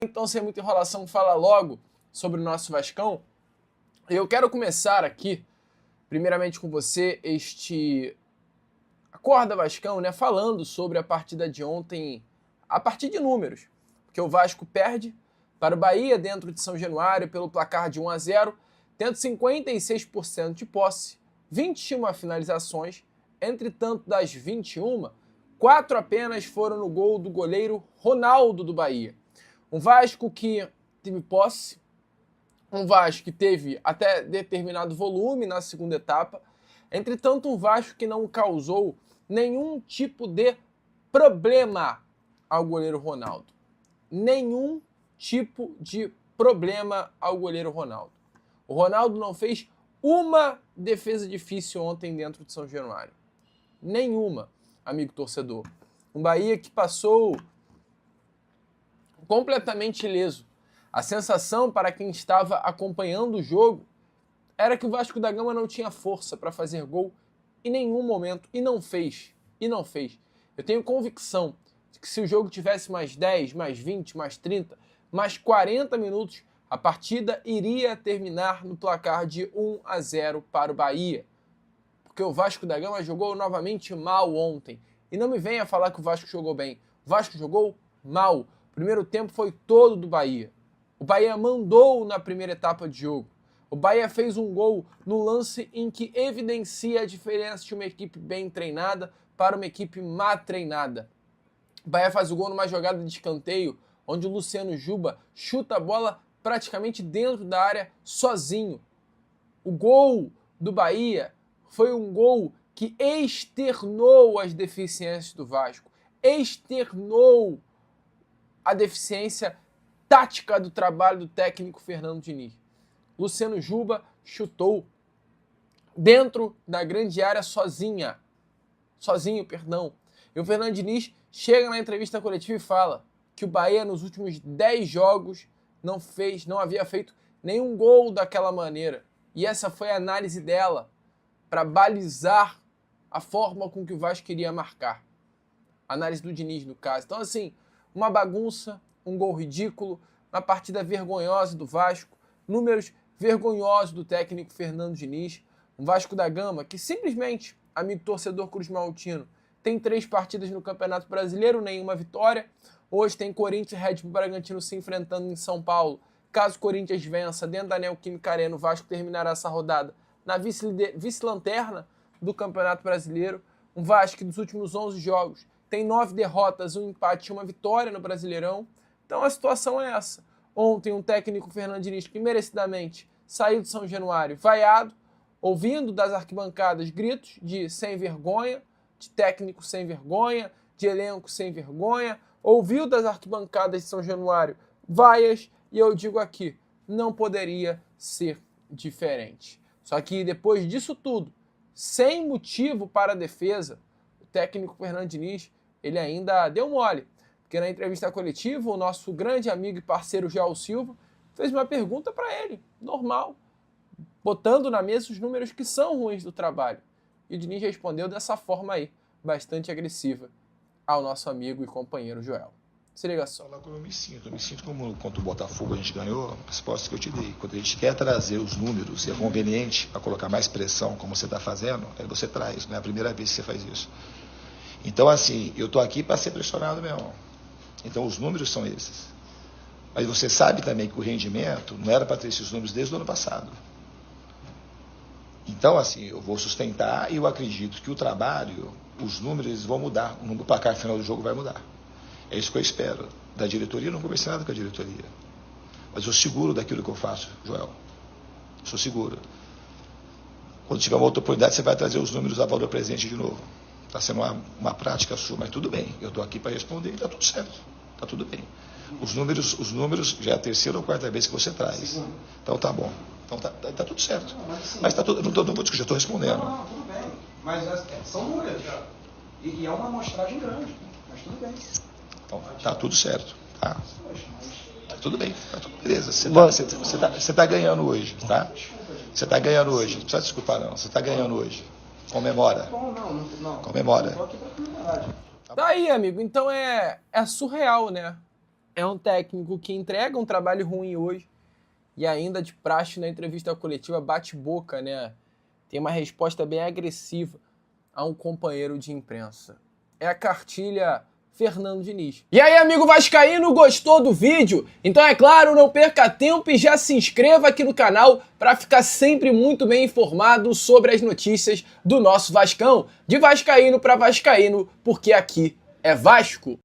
Então, sem muita enrolação, fala logo sobre o nosso Vascão. Eu quero começar aqui, primeiramente com você, este Acorda Vascão, né? Falando sobre a partida de ontem, a partir de números. Porque o Vasco perde para o Bahia dentro de São Januário pelo placar de 1-0, tendo 56% de posse, 21 finalizações, entretanto das 21, 4 apenas foram no gol do goleiro Ronaldo do Bahia. Um Vasco que teve posse, um Vasco que teve até determinado volume na segunda etapa, entretanto um Vasco que não causou nenhum tipo de problema ao goleiro Ronaldo. Nenhum tipo de problema ao goleiro Ronaldo. O Ronaldo não fez uma defesa difícil ontem dentro de São Januário. Nenhuma, amigo torcedor. Um Bahia que passou completamente ileso. A sensação para quem estava acompanhando o jogo era que o Vasco da Gama não tinha força para fazer gol em nenhum momento e não fez. Eu tenho convicção de que se o jogo tivesse mais 10, mais 20, mais 30, mais 40 minutos, a partida iria terminar no placar de 1-0 para o Bahia. Porque o Vasco da Gama jogou novamente mal ontem. E não me venha falar que o Vasco jogou bem. O Vasco jogou mal. O primeiro tempo foi todo do Bahia. O Bahia mandou na primeira etapa de jogo. O Bahia fez um gol no lance em que evidencia a diferença de uma equipe bem treinada para uma equipe má treinada. O Bahia faz o gol numa jogada de escanteio, onde o Luciano Juba chuta a bola praticamente dentro da área sozinho. O gol do Bahia foi um gol que externou as deficiências do Vasco, externou a deficiência tática do trabalho do técnico Fernando Diniz. Luciano Juba chutou dentro da grande área sozinho. E o Fernando Diniz chega na entrevista coletiva e fala que o Bahia nos últimos 10 jogos não havia feito nenhum gol daquela maneira. E essa foi a análise dela para balizar a forma com que o Vasco queria marcar. A análise do Diniz, no caso. Então, assim, uma bagunça, um gol ridículo, uma partida vergonhosa do Vasco, números vergonhosos do técnico Fernando Diniz, um Vasco da Gama que simplesmente, amigo torcedor Cruz Maltino, tem 3 partidas no Campeonato Brasileiro, nenhuma vitória. Hoje tem Corinthians e Red Bull Bragantino se enfrentando em São Paulo. Caso o Corinthians vença dentro da Neoquímica Arena, o Vasco terminará essa rodada na vice-lanterna do Campeonato Brasileiro. Um Vasco que dos últimos 11 jogos tem 9 derrotas, um empate e uma vitória no Brasileirão. Então a situação é essa. Ontem um técnico Fernando Diniz que merecidamente saiu de São Januário vaiado, ouvindo das arquibancadas gritos de sem vergonha, de técnico sem vergonha, de elenco sem vergonha, ouviu das arquibancadas de São Januário vaias, e eu digo aqui, não poderia ser diferente. Só que depois disso tudo, sem motivo para a defesa, o técnico Fernando Diniz, ele ainda deu mole. Porque na entrevista coletiva, o nosso grande amigo e parceiro João Silva fez uma pergunta para ele, normal, botando na mesa os números que são ruins do trabalho. E o Diniz respondeu dessa forma aí, bastante agressiva, ao nosso amigo e companheiro Joel. Se liga só. Falar como eu me sinto como contra o Botafogo a gente ganhou, a resposta que eu te dei. Quando a gente quer trazer os números, se é conveniente para colocar mais pressão, como você está fazendo, aí você traz, não é a primeira vez que você faz isso. Então, assim, eu estou aqui para ser pressionado mesmo. Então, os números são esses. Mas você sabe também que o rendimento não era para ter esses números desde o ano passado. Então, assim, eu vou sustentar e eu acredito que o trabalho, os números eles vão mudar. O placar final do jogo vai mudar. É isso que eu espero. Da diretoria, eu não conversei nada com a diretoria. Mas eu seguro daquilo que eu faço, Joel. Sou seguro. Quando tiver uma outra oportunidade, você vai trazer os números a valor presente de novo. Está sendo uma prática sua, mas tudo bem. Eu estou aqui para responder e está tudo certo. Está tudo bem. Os números já é a terceira ou quarta vez que você traz. Então tá bom. Então tá tudo certo. Mas tá tudo. Não vou discutir, estou respondendo. Não, tudo bem. Mas são números. E é uma amostragem grande. Mas tudo bem. Então tá tudo certo. Tá. Tá tudo bem. Tá tudo beleza. Você tá ganhando hoje, tá? Você tá ganhando hoje. Não precisa desculpar, não. Você tá ganhando hoje. Comemora. Não. Comemora. Eu tô aqui pra comemorar. Tá aí, amigo. Então é surreal, né? É um técnico que entrega um trabalho ruim hoje e ainda de praxe na entrevista coletiva bate boca, né? Tem uma resposta bem agressiva a um companheiro de imprensa. É a cartilha Fernando Diniz. E aí, amigo vascaíno, gostou do vídeo? Então, é claro, não perca tempo e já se inscreva aqui no canal para ficar sempre muito bem informado sobre as notícias do nosso Vascão. De vascaíno para vascaíno, porque aqui é Vasco.